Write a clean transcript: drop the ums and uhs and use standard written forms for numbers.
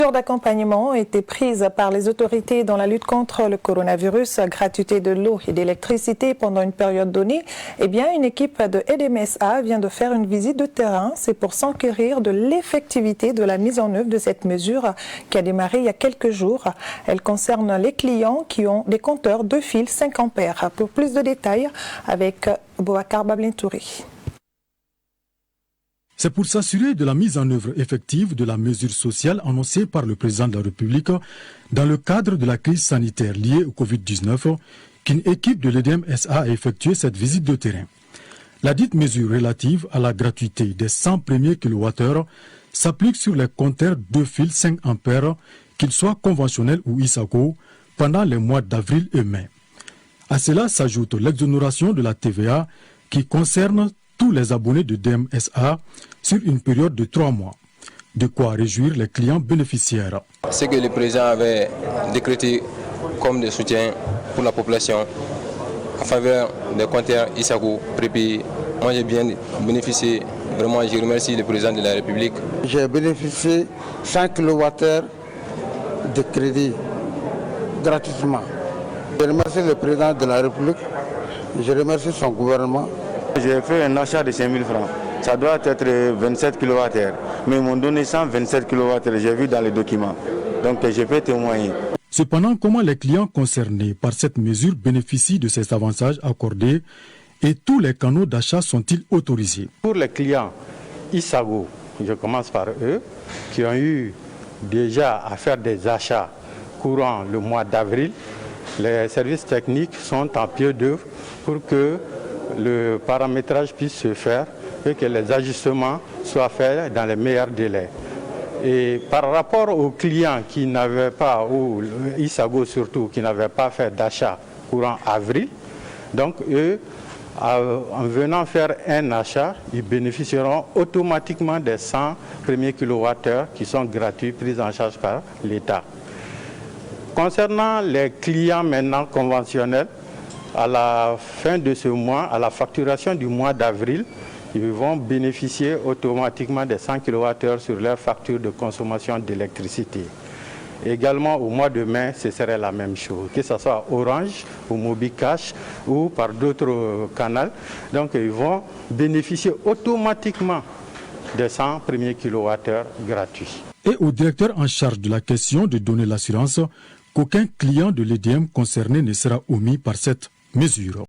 Mesures d'accompagnement ont été prises par les autorités dans la lutte contre le coronavirus, gratuité de l'eau et d'électricité pendant une période donnée. Eh bien, une équipe de LMSA vient de faire une visite de terrain. C'est pour s'enquérir de l'effectivité de la mise en œuvre de cette mesure qui a démarré il y a quelques jours. Elle concerne les clients qui ont des compteurs de fil 5 ampères. Pour plus de détails, avec Boubacar Bablintouri. C'est pour s'assurer de la mise en œuvre effective de la mesure sociale annoncée par le président de la République dans le cadre de la crise sanitaire liée au Covid-19 qu'une équipe de l'EDM-SA a effectué cette visite de terrain. La dite mesure relative à la gratuité des 100 premiers kilowattheures s'applique sur les compteurs de fil 5 ampères, qu'ils soient conventionnels ou ISACO, pendant les mois d'avril et mai. À cela s'ajoute l'exonération de la TVA qui concerne tous les abonnés de DMSA sur une période de 3 mois. De quoi réjouir les clients bénéficiaires. Ce que le président avait décrété comme des soutiens pour la population en faveur des compteurs ISACO prépayés, moi j'ai bien bénéficié. Vraiment, je remercie le président de la République. J'ai bénéficié 5 kWh de crédit gratuitement. Je remercie le président de la République, je remercie son gouvernement. J'ai fait un achat de 5 000 francs. Ça doit être 27 kWh. Mais ils m'ont donné 127 kWh, j'ai vu dans les documents. Donc je peux témoigner. Cependant, comment les clients concernés par cette mesure bénéficient de ces avantages accordés et tous les canaux d'achat sont-ils autorisés? Pour les clients ISAGO, je commence par eux, qui ont eu déjà à faire des achats courant le mois d'avril, les services techniques sont en pied d'œuvre pour que le paramétrage puisse se faire et que les ajustements soient faits dans les meilleurs délais. Et par rapport aux clients qui n'avaient pas, ou ISAGO surtout, qui n'avaient pas fait d'achat courant avril, donc eux, en venant faire un achat, ils bénéficieront automatiquement des 100 premiers kilowattheures qui sont gratuits, pris en charge par l'État. Concernant les clients maintenant conventionnels, à la fin de ce mois, à la facturation du mois d'avril, ils vont bénéficier automatiquement des 100 kWh sur leur facture de consommation d'électricité. Également au mois de mai, ce serait la même chose, que ce soit Orange ou Mobicash ou par d'autres canaux. Donc ils vont bénéficier automatiquement des 100 premiers kWh gratuits. Et au directeur en charge de la question de donner l'assurance qu'aucun client de l'EDM concerné ne sera omis par cette mesure.